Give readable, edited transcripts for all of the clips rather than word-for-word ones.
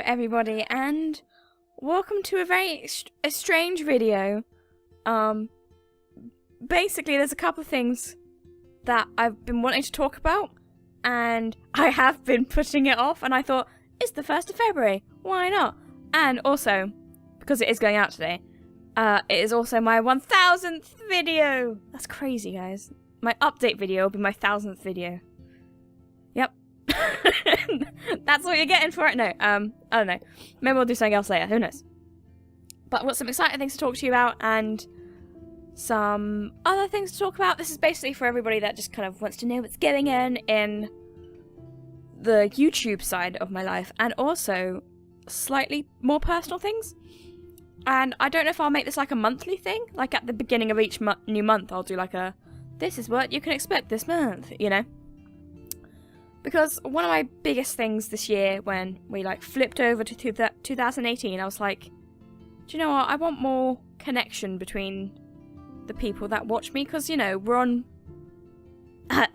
everybody, and welcome to a very strange video. Basically, there's a couple of things that I've been wanting to talk about, and I have been putting it off, and I thought, it's the 1st of February, why not? And also, because it is going out today, it is also my 1000th video! That's crazy, guys. My update video will be my 1000th video. Yep. That's what you're getting for it? No, I don't know. Maybe we'll do something else later, who knows? But I've got some exciting things to talk to you about, and some other things to talk about. This is basically for everybody that just kind of wants to know what's going on in the YouTube side of my life, and also slightly more personal things. And I don't know if I'll make this like a monthly thing, like at the beginning of each new month I'll do like a, this is what you can expect this month, you know? Because one of my biggest things this year when we like flipped over to 2018, I was like, do you know what, I want more connection between the people that watch me, because, you know, we're on, I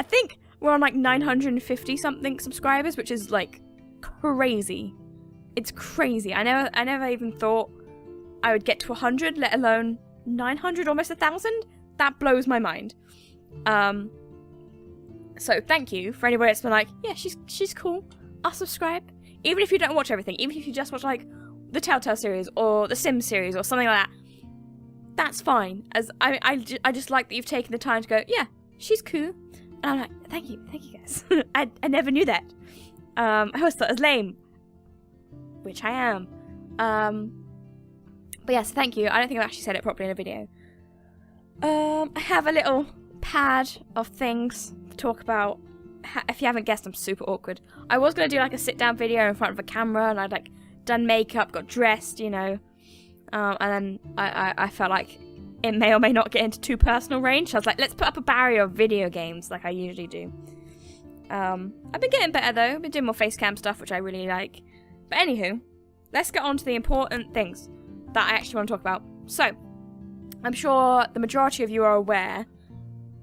think we're on like 950 something subscribers, which is like crazy. It's crazy. I never even thought I would get to 100, let alone 900, almost 1,000. That blows my mind. So thank you for anybody that's been like, yeah, she's cool, I'll subscribe. Even if you don't watch everything, even if you just watch like the Telltale series or the Sims series or something like that, that's fine. As I just like that you've taken the time to go, yeah, she's cool. And I'm like, thank you guys. I never knew that. I always thought it was lame, which I am. But yes, thank you. I don't think I've actually said it properly in a video. I have a little pad of things to talk about. If you haven't guessed, I'm super awkward. I was going to do like a sit down video in front of a camera, and I'd like done makeup, got dressed, you know. And then I felt like it may or may not get into too personal range. So I was like, let's put up a barrier of video games like I usually do. I've been getting better though. I've been doing more face cam stuff, which I really like. But anywho, let's get on to the important things that I actually want to talk about. So, I'm sure the majority of you are aware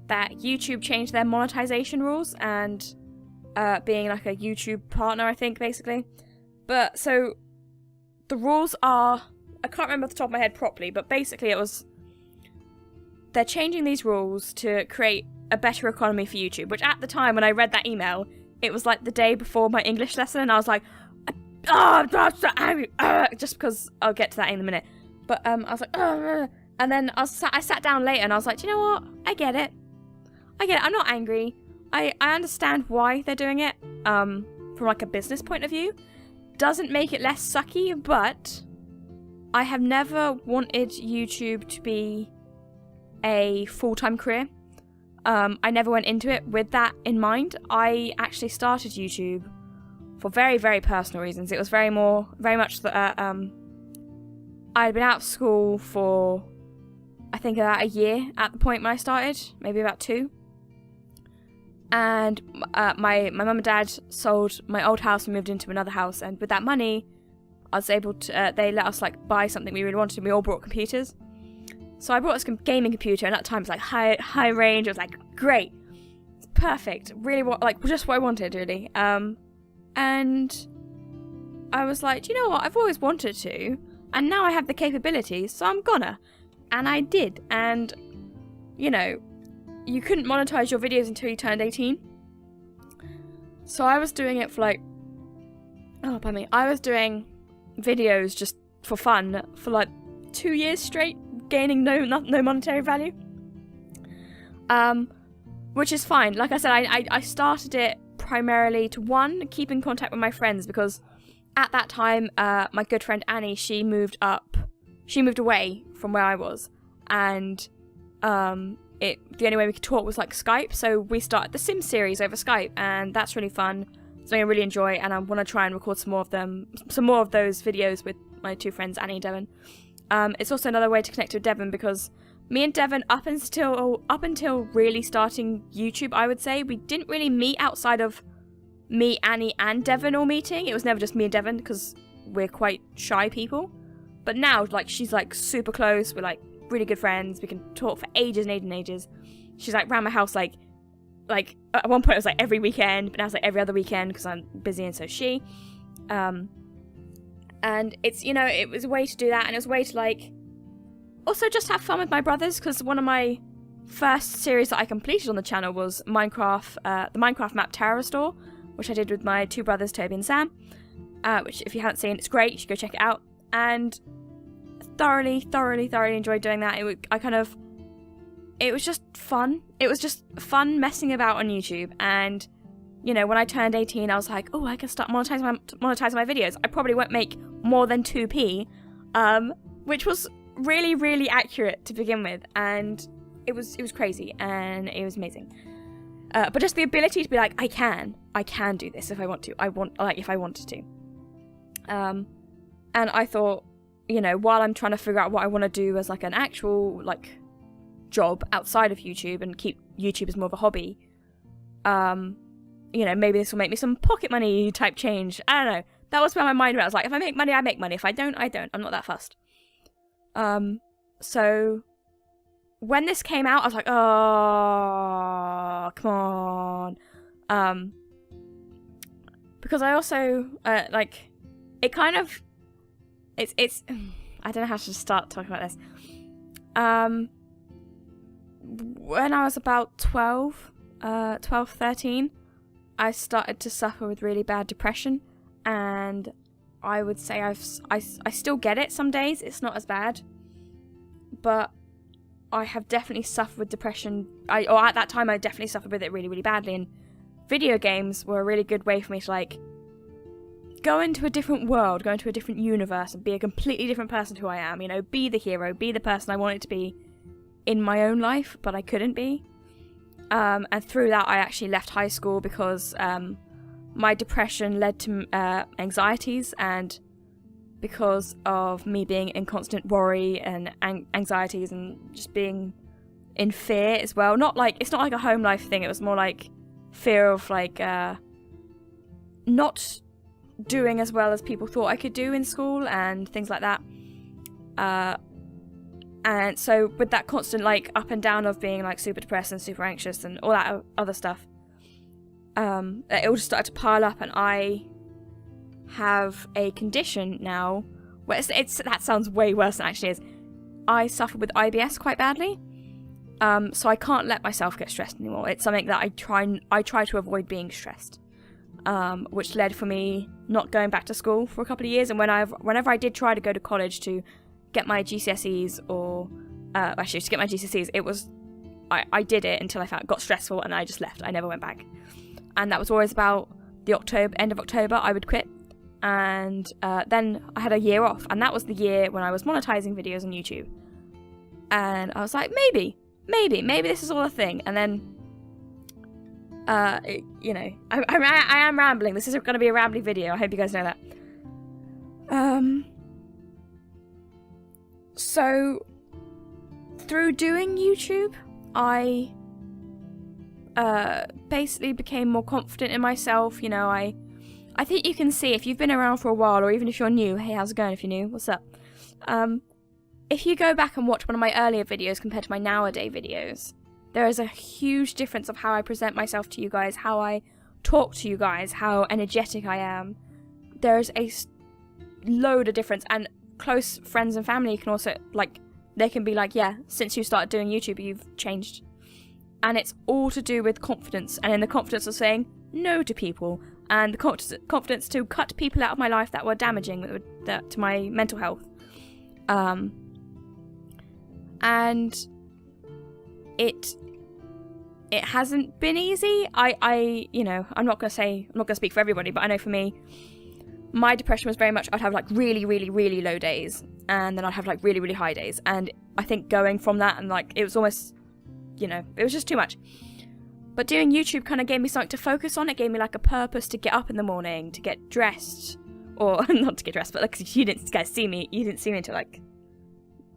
that YouTube changed their monetization rules and being like a YouTube partner, I think, basically. But, so, the rules are, I can't remember off the top of my head properly, but basically it was, they're changing these rules to create a better economy for YouTube, which at the time when I read that email, it was like the day before my English lesson, and I was like, just because I'll get to that in a minute. But I was like, and then I sat down later and I was like, do you know what? I get it. I'm not angry. I understand why they're doing it. From like a business point of view, doesn't make it less sucky. But I have never wanted YouTube to be a full-time career. I never went into it with that in mind. I actually started YouTube for very, very personal reasons. It was very much that I had been out of school for, I think, about a year at the point when I started, maybe about 2. And my mum and dad sold my old house and moved into another house, and with that money, I was able to, they let us like buy something we really wanted, and we all brought computers. So I brought this gaming computer, and at that time it was like high range. It was like, great, it's perfect, really just what I wanted, really. And I was like, do you know what? I've always wanted to, and now I have the capabilities, so I'm gonna. And I did. And, you know, you couldn't monetize your videos until you turned 18. So I was doing it for like, I was doing videos just for fun for like 2 years straight, gaining no monetary value. Which is fine. Like I said, I started it primarily to, one, keep in contact with my friends, because at that time my good friend Annie, she moved away from where I was, and the only way we could talk was like Skype, so we started the Sims series over Skype, and that's really fun, something I really enjoy, and I want to try and record some more of those videos with my 2 friends, Annie and Devon. It's also another way to connect with Devon, because me and Devon, up until really starting YouTube, I would say, we didn't really meet outside of me, Annie, and Devon all meeting. It was never just me and Devon, because we're quite shy people. But now, like, she's like super close. We're like really good friends. We can talk for ages and ages and ages. She's like around my house like at one point it was like every weekend, but now it's like every other weekend because I'm busy, and so is she. And it's, you know, it was a way to do that, and it was a way to, like, also just have fun with my brothers, because one of my first series that I completed on the channel was Minecraft, the Minecraft map Terror Restore, which I did with my two brothers, Toby and Sam, which, if you haven't seen, it's great, you should go check it out. And thoroughly enjoyed doing that. It was just fun. It was just fun messing about on YouTube. And, you know, when I turned 18, I was like, oh, I can start monetizing my videos. I probably won't make more than 2p, which was really accurate to begin with. And it was crazy, and it was amazing. But just the ability to be like, I can do this if I want to. If I wanted to. And I thought, you know, while I'm trying to figure out what I want to do as, like, an actual, like, job outside of YouTube and keep YouTube as more of a hobby, you know, maybe this will make me some pocket money type change. I don't know. That was where my mind went. I was like, if I make money, I make money. If I don't, I don't. I'm not that fussed. So when this came out, I was like, oh, come on. Because I also, like, it kind of, it's, I don't know how to start talking about this. When I was about 13, I started to suffer with really bad depression, and I would say I still get it some days. It's not as bad, but I have definitely suffered with depression. At that time, I definitely suffered with it really badly, and video games were a really good way for me to, like, go into a different world, go into a different universe, and be a completely different person to who I am. You know, be the hero, be the person I wanted to be in my own life, but I couldn't be. And through that, I actually left high school because my depression led to anxieties, and because of me being in constant worry and anxieties and just being in fear as well. It's not like a home life thing. It was more like fear of, like, not doing as well as people thought I could do in school and things like that. And so with that constant, like, up and down of being, like, super depressed and super anxious and all that other stuff, it all just started to pile up, and I have a condition now where that sounds way worse than it actually is. I suffer with IBS quite badly, so I can't let myself get stressed anymore. It's something that I try to avoid being stressed, which led for me not going back to school for a couple of years. And whenever I did try to go to college to get my GCSEs, or actually to get my GCSEs, it was I did it until I got stressful, and I just left. I never went back, and that was always about the end of October. I would quit, and then I had a year off, and that was the year when I was monetizing videos on YouTube. And I was like, maybe this is all a thing. And then, you know, I am rambling. This is going to be a rambling video. I hope you guys know that. So, through doing YouTube, I basically became more confident in myself. You know, I think you can see, if you've been around for a while, or even if you're new, hey, how's it going if you're new? What's up? If you go back and watch one of my earlier videos compared to my nowadays videos, there is a huge difference of how I present myself to you guys, how I talk to you guys, how energetic I am. There is a load of difference, and close friends and family can also, like, they can be like, yeah, since you started doing YouTube, you've changed. And it's all to do with confidence, and in the confidence of saying no to people, and the confidence to cut people out of my life that were damaging to my mental health. And it hasn't been easy. I you know, I'm not gonna speak for everybody, but I know for me, my depression was very much, I'd have, like, really low days, and then I'd have, like, really high days. And I think going from that, and, like, it was almost, you know, it was just too much. But doing YouTube kind of gave me something to focus on. It gave me, like, a purpose to get up in the morning, to get dressed, or not to get dressed, but, like, you didn't guys see me. You didn't see me until, like,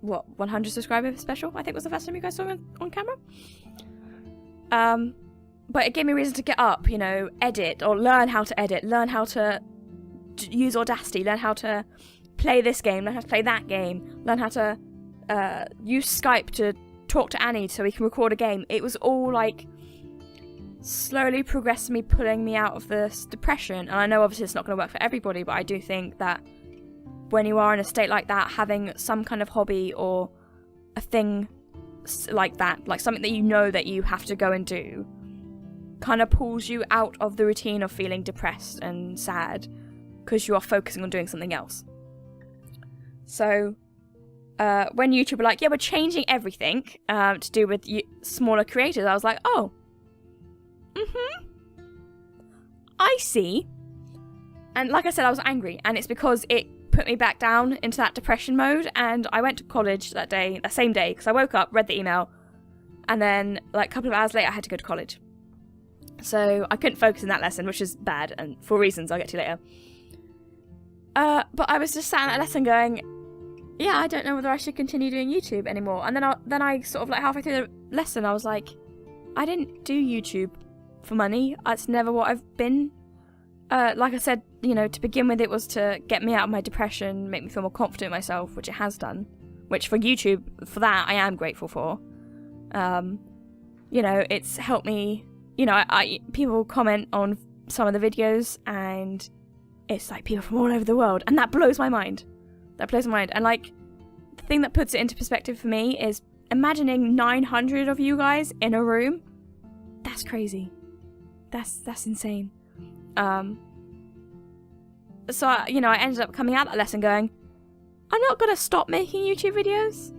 what, 100 subscriber special, I think was the first time you guys saw me on camera. But it gave me a reason to get up, you know, edit, or learn how to edit, learn how to use Audacity, learn how to play this game, learn how to play that game, learn how to use Skype to talk to Annie so we can record a game. It was all, like, slowly progressively pulling me out of this depression. And I know obviously it's not going to work for everybody, but I do think that when you are in a state like that, having some kind of hobby or a thing like that, like something that you know that you have to go and do, kind of pulls you out of the routine of feeling depressed and sad because you are focusing on doing something else. So when YouTube were like, yeah, we're changing everything to do with smaller creators, I was like, oh, I see. And like I said, I was angry, and it's because it put me back down into that depression mode, and I went to college that same day, because I woke up, read the email, and then like a couple of hours later I had to go to college. So I couldn't focus in that lesson, which is bad, and for reasons I'll get to later. But I was just sat in that lesson going, yeah, I don't know whether I should continue doing YouTube anymore. And then I sort of like halfway through the lesson, I was like, I didn't do YouTube for money. That's never what I've been. Like I said, to begin with, it was to get me out of my depression, make me feel more confident in myself, which it has done. Which for YouTube, for that, I am grateful for. It's helped me. People comment on some of the videos, and it's like people from all over the world, and that blows my mind. And like, the thing that puts it into perspective for me is imagining 900 of you guys in a room. That's crazy. That's insane. So I ended up coming out that lesson going, I'm not gonna stop making YouTube videos.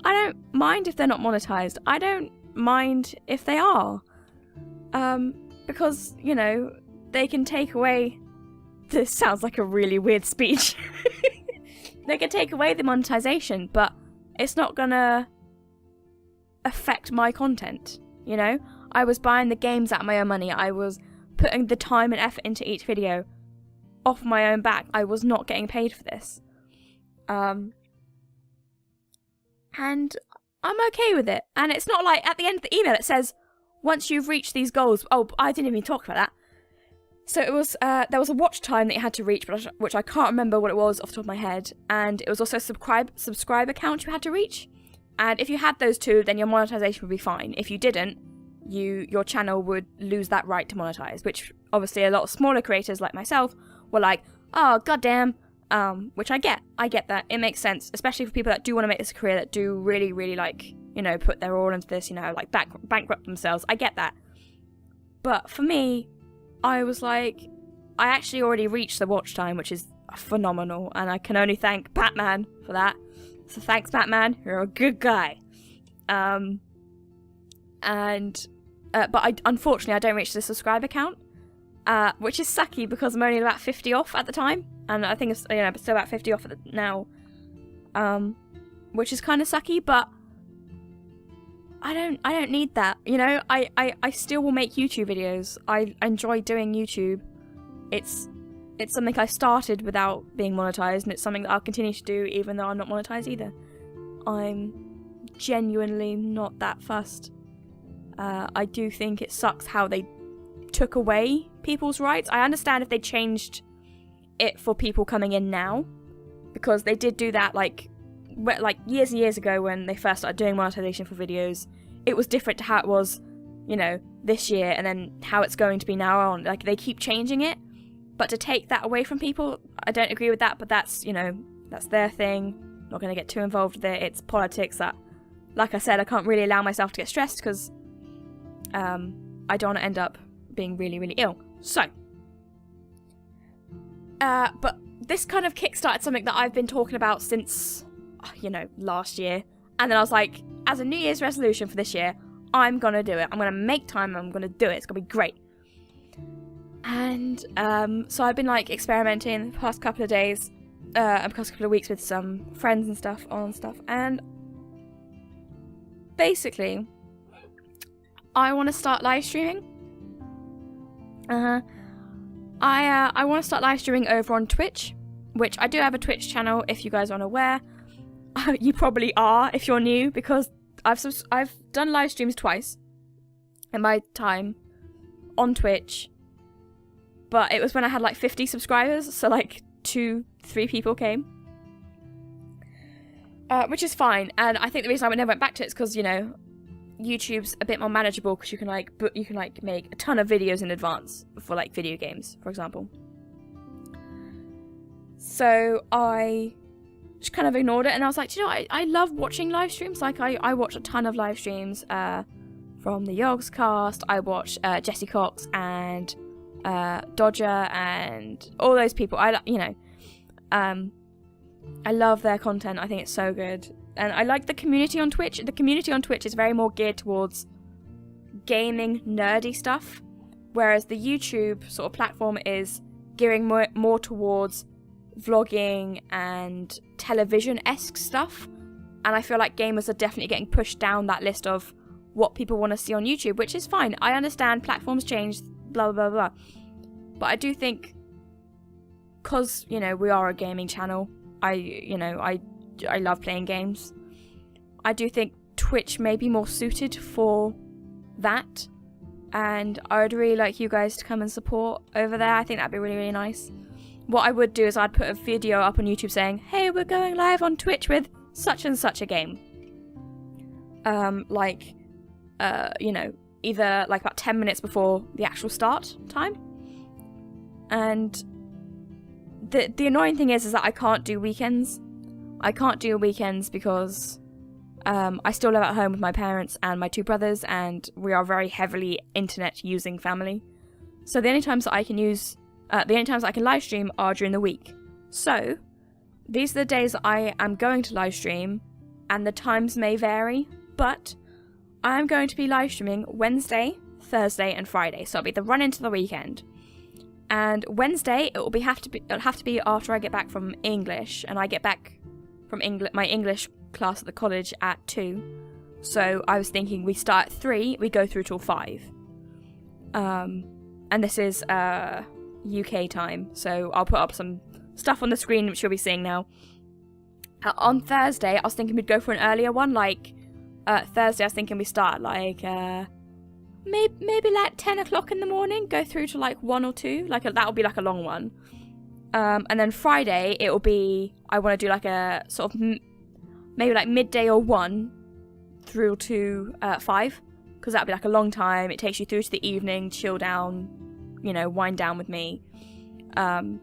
I don't mind if they're not monetized. I don't mind if they are. Because, they can take away... This sounds like a really weird speech. They can take away the monetization, but it's not gonna affect my content, I was buying the games out of my own money. I was putting the time and effort into each video off my own back. I was not getting paid for this. And I'm okay with it. And it's not like at the end of the email it says, once you've reached these goals... Oh, I didn't even talk about that. So it was, there was a watch time that you had to reach, which I can't remember what it was off the top of my head. And it was also a subscriber count you had to reach. And if you had those two, then your monetization would be fine. If you didn't, your channel would lose that right to monetize, which obviously a lot of smaller creators like myself were like, oh, goddamn, which I get that. It makes sense, especially for people that do want to make this a career, that do really, really like, put their all into this, like bankrupt themselves. I get that. But for me, I was like, I actually already reached the watch time, which is phenomenal, and I can only thank Batman for that. So thanks, Batman, you're a good guy. But unfortunately I don't reach the subscriber count, which is sucky because I'm only about 50 off at the time, and I think it's still about 50 off now, which is kind of sucky. But I don't need that, I still will make YouTube videos. I enjoy doing YouTube. It's something I started without being monetized, and it's something that I'll continue to do even though I'm not monetized either. I'm genuinely not that fussed. I do think it sucks how they took away people's rights. I understand if they changed it for people coming in now, because they did do that like years and years ago when they first started doing monetization for videos. It was different to how it was, this year, and then how it's going to be now on. Like, they keep changing it, but to take that away from people, I don't agree with that. But that's that's their thing. Not going to get too involved with it. It's politics that, like I said, I can't really allow myself to get stressed because I don't want to end up being really, really ill. So, but this kind of kickstarted something that I've been talking about since, last year. And then I was like, as a New Year's resolution for this year, I'm going to do it. I'm going to make time and I'm going to do it. It's going to be great. And so I've been like experimenting the past couple of days, the past couple of weeks with some friends and stuff on stuff. And basically, I want to start live streaming. I want to start live streaming over on Twitch, which I do have a Twitch channel if you guys aren't aware. You probably are if you're new, because I've done live streams twice in my time on Twitch, but it was when I had like 50 subscribers, so like 2-3 people came, which is fine. And I think the reason I never went back to it is because YouTube's a bit more manageable, because you can make a ton of videos in advance for like video games, for example. So I just kind of ignored it, and I was like, I love watching live streams. Like, I watch a ton of live streams from the Yogscast. I watch Jesse Cox and Dodger and all those people. I love their content. I think it's so good. And I like the community on Twitch. The community on Twitch is very more geared towards gaming, nerdy stuff, whereas the YouTube sort of platform is gearing more towards vlogging and television-esque stuff. And I feel like gamers are definitely getting pushed down that list of what people want to see on YouTube, which is fine. I understand platforms change, blah, blah, blah, blah. But I do think, because, we are a gaming channel, I love playing games. I do think Twitch may be more suited for that, and I would really like you guys to come and support over there. I think that'd be really, really nice. What I would do is I'd put a video up on YouTube saying, hey, we're going live on Twitch with such and such a game. Either like about 10 minutes before the actual start time. And the annoying thing is that I can't do weekends. I can't do weekends because I still live at home with my parents and my two brothers, and we are very heavily internet using family. So the only times that I can live stream are during the week. So these are the days that I am going to live stream, and the times may vary, but I am going to be live streaming Wednesday, Thursday, and Friday. So it'll be the run into the weekend. And Wednesday it'll have to be after I get back from English, and I get back from my English class at the college at 2. So I was thinking we start at 3, we go through till 5. And this is UK time, so I'll put up some stuff on the screen which you'll be seeing now. On Thursday I was thinking we'd go for an earlier one, like Thursday I was thinking we start like maybe like 10 o'clock in the morning, go through to like 1 or 2, that'll be like a long one. And then Friday it'll be, I want to do like a sort of maybe like midday or 1 through to 5, because that'll be like a long time. It takes you through to the evening, chill down, wind down with me. And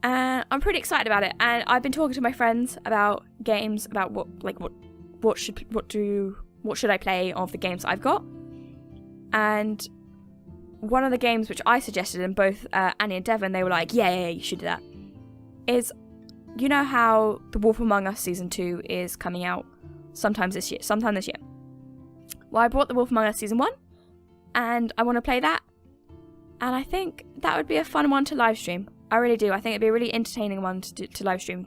I'm pretty excited about it. And I've been talking to my friends about games, about what should I play of the games that I've got. And one of the games which I suggested, and both Annie and Devon, they were like, yeah, you should do that, is, you know how The Wolf Among Us Season 2 is coming out sometime this year. Well, I bought The Wolf Among Us Season 1, and I want to play that. And I think that would be a fun one to live stream. I really do. I think it'd be a really entertaining one to live stream.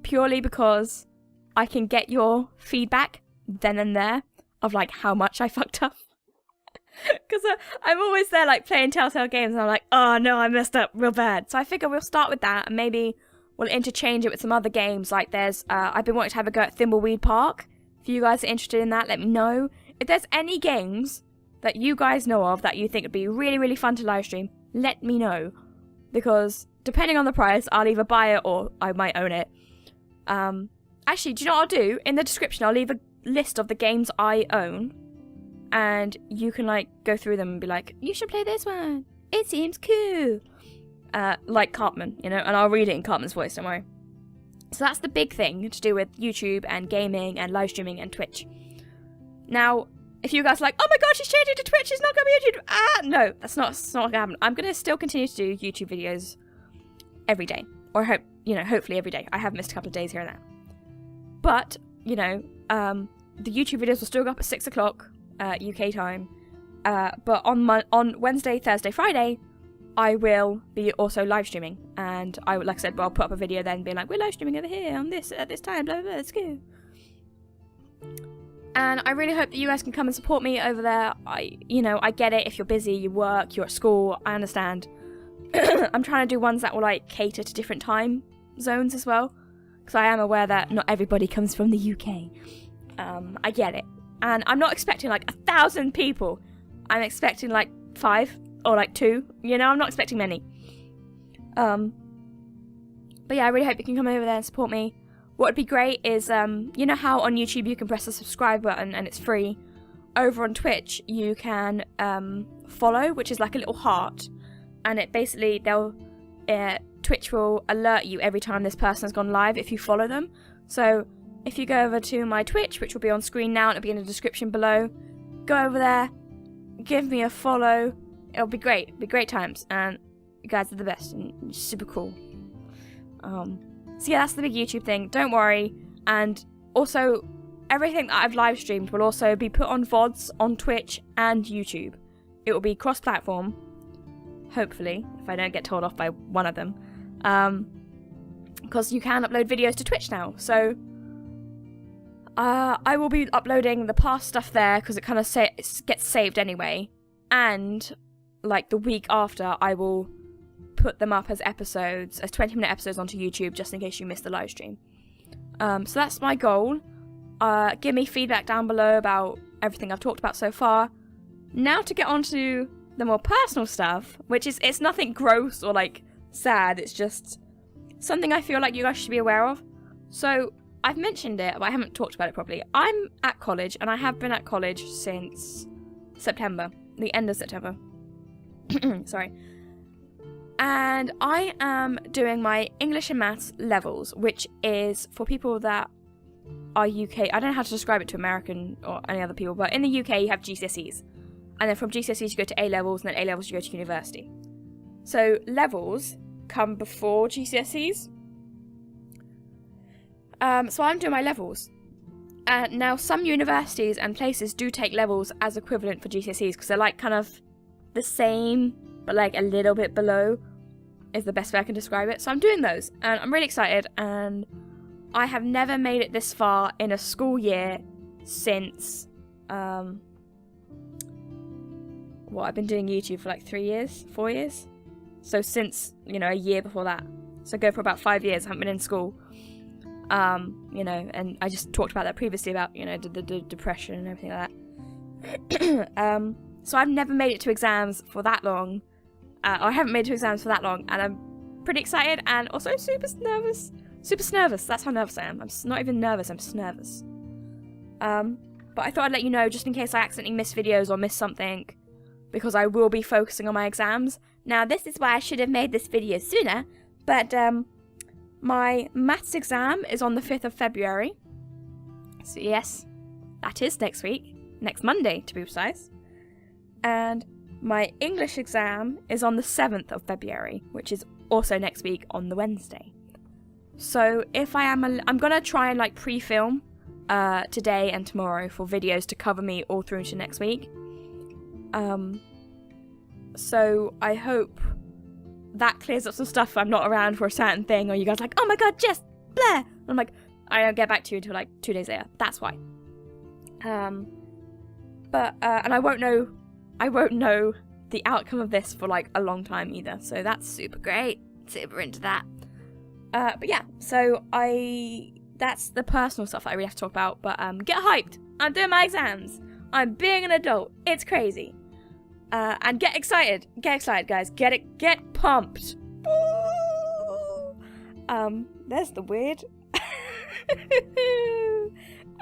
Purely because I can get your feedback then and there of like how much I fucked up. Because I'm always there like playing Telltale games, and I'm like, oh no, I messed up real bad. So I figure we'll start with that, and maybe we'll interchange it with some other games. Like there's, I've been wanting to have a go at Thimbleweed Park. If you guys are interested in that, let me know. If there's any games that you guys know of that you think would be really, really fun to live stream, let me know. Because depending on the price, I'll either buy it or I might own it. Actually, do you know what I'll do? In the description, I'll leave a list of the games I own. And you can like go through them and be like, you should play this one. It seems cool. Like Cartman, and I'll read it in Cartman's voice, don't worry. So that's the big thing to do with YouTube and gaming and live streaming and Twitch. Now, if you guys are like, oh my god, she's changing to Twitch, she's not going to be YouTube. No, that's not going to happen. I'm going to still continue to do YouTube videos every day. Or hopefully every day. I have missed a couple of days here and there. But, the YouTube videos will still go up at 6 o'clock UK time. But on Wednesday, Thursday, Friday, I will be also live streaming. And like I said, I'll put up a video then being like, we're live streaming over here on this at this time, blah, blah, blah, let's go. And I really hope that you guys can come and support me over there. I get it. If you're busy, you work, you're at school, I understand. I'm trying to do ones that will like cater to different time zones as well, because I am aware that not everybody comes from the UK. I get it, and I'm not expecting like 1,000 people. I'm expecting like 5 or like 2. I'm not expecting many. But yeah, I really hope you can come over there and support me. What would be great is, you know how on YouTube you can press the subscribe button and it's free? Over on Twitch you can follow, which is like a little heart, and it basically Twitch will alert you every time this person has gone live if you follow them. So if you go over to my Twitch, which will be on screen now and it'll be in the description below, go over there, give me a follow. It'll be great. It'll be great times, and you guys are the best and super cool. So yeah, that's the big YouTube thing. Don't worry. And also, everything that I've live streamed will also be put on VODs on Twitch and YouTube. It will be cross-platform, hopefully, if I don't get told off by one of them. Because you can upload videos to Twitch now. So I will be uploading the past stuff there because it kind of gets saved anyway. And like the week after, I will put them up as episodes, as 20-minute episodes onto YouTube, just in case you missed the live stream. So that's my goal. Give me feedback down below about everything I've talked about so far. Now to get on to the more personal stuff, which is, it's nothing gross or like sad, it's just something I feel like you guys should be aware of. So I've mentioned it, but I haven't talked about it properly. I'm at college, and I have been at college since September, the end of September. Sorry. And I am doing my English and Maths levels, which is for people that are UK. I don't know how to describe it to American or any other people, but in the UK you have GCSEs. And then from GCSEs you go to A-levels, and then A-levels you go to university. So levels come before GCSEs. So I'm doing my levels. Now some universities and places do take levels as equivalent for GCSEs because they're like kind of the same, but like a little bit below is the best way I can describe it. So I'm doing those, and I'm really excited, and I have never made it this far in a school year since, I've been doing YouTube for like 4 years? So since, a year before that. So go for about 5 years, I haven't been in school. And I just talked about that previously about, the depression and everything like that. So I've never made it to exams for that long. I haven't made it to exams for that long, and I'm pretty excited and also super nervous. Super nervous. That's how nervous I am. I'm not even nervous, I'm just nervous. But I thought I'd let you know just in case I accidentally miss videos or miss something, because I will be focusing on my exams. Now, this is why I should have made this video sooner, but my maths exam is on the 5th of February. So yes, that is next week. Next Monday, to be precise. And my English exam is on the 7th of February, which is also next week on the Wednesday. So if I am, I'm going to try and like pre-film today and tomorrow for videos to cover me all through to next week. So I hope that clears up some stuff if I'm not around for a certain thing, or you guys are like, oh my god, Jess, blah! And I'm like, I don't get back to you until like 2 days later. That's why. And I won't know the outcome of this for like a long time either. So that's super great. Super into that. But yeah, so that's the personal stuff that I really have to talk about. But get hyped. I'm doing my exams. I'm being an adult. It's crazy. And get excited. Get excited, guys. Get pumped. There's the weird.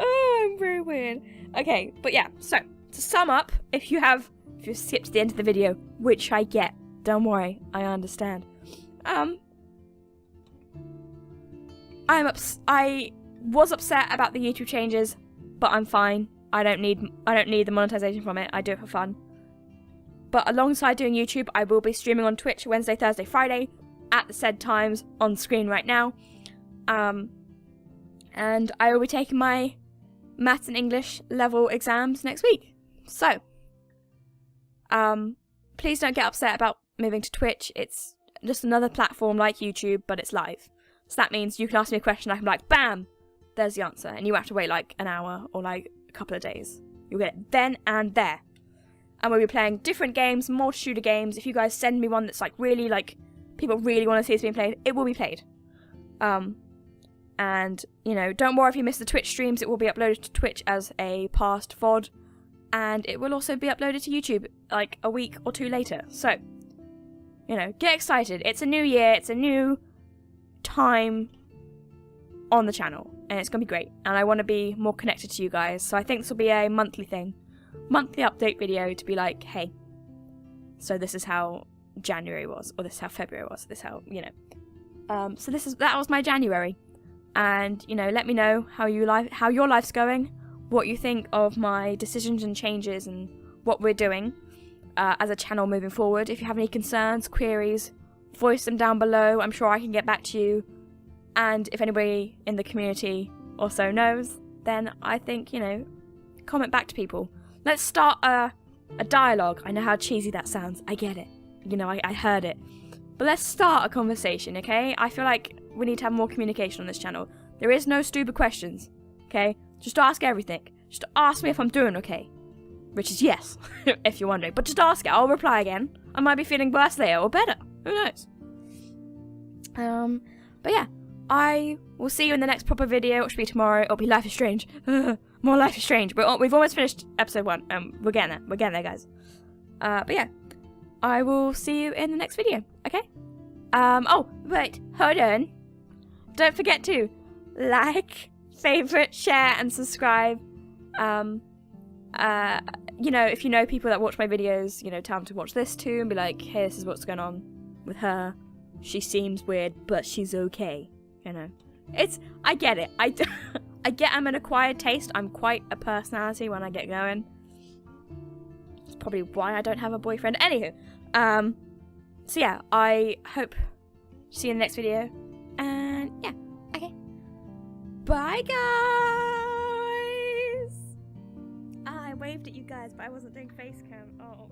Oh, I'm very weird. Okay, but yeah, so to sum up, if you skipped to the end of the video, which I get, don't worry, I understand. I was upset about the YouTube changes, but I'm fine. I don't need the monetization from it. I do it for fun. But alongside doing YouTube, I will be streaming on Twitch Wednesday, Thursday, Friday at the said times on screen right now. And I will be taking my Maths and English level exams next week. So, please don't get upset about moving to Twitch. It's just another platform like YouTube, but it's live. So that means you can ask me a question, I can be like, bam, there's the answer. And you have to wait like an hour or like a couple of days. You'll get it then and there. And we'll be playing different games, more shooter games. If you guys send me one that's like really like, people really want to see it's being played, it will be played. And, don't worry if you miss the Twitch streams, it will be uploaded to Twitch as a past VOD. And it will also be uploaded to YouTube like a week or two later. So, get excited. It's a new year, it's a new time on the channel. And it's going to be great. And I want to be more connected to you guys. So I think this will be a monthly thing. Monthly update video to be like, hey, so this is how January was, or this is how February was, this is how, you know. So that was my January. And, you know, let me know how your life's going, what you think of my decisions and changes and what we're doing as a channel moving forward. If you have any concerns, queries, voice them down below. I'm sure I can get back to you. And if anybody in the community also knows, then I think, you know, comment back to people. Let's start a dialogue. I know how cheesy that sounds. I get it. You know, I heard it. But let's start a conversation, okay? I feel like we need to have more communication on this channel. There is no stupid questions, okay? Just ask everything. Just ask me if I'm doing okay. Which is yes, if you're wondering. But just ask it. I'll reply again. I might be feeling worse later or better. Who knows? But yeah, I will see you in the next proper video, which will be tomorrow. It'll be Life is Strange. More Life is Strange. We've almost finished episode 1. We're getting there. We're getting there, guys. But yeah, I will see you in the next video, okay? Oh, wait, hold on. Don't forget to like, favorite, share, and subscribe. You know, if you know people that watch my videos, you know, tell them to watch this too and be like, hey, this is what's going on with her. She seems weird, but she's okay. You know, I get it. I get I'm an acquired taste. I'm quite a personality when I get going. It's probably why I don't have a boyfriend. Anywho, so yeah, I hope to see you in the next video. And yeah, okay. Bye, guys. I waved at you guys, but I wasn't doing face cam. Oh.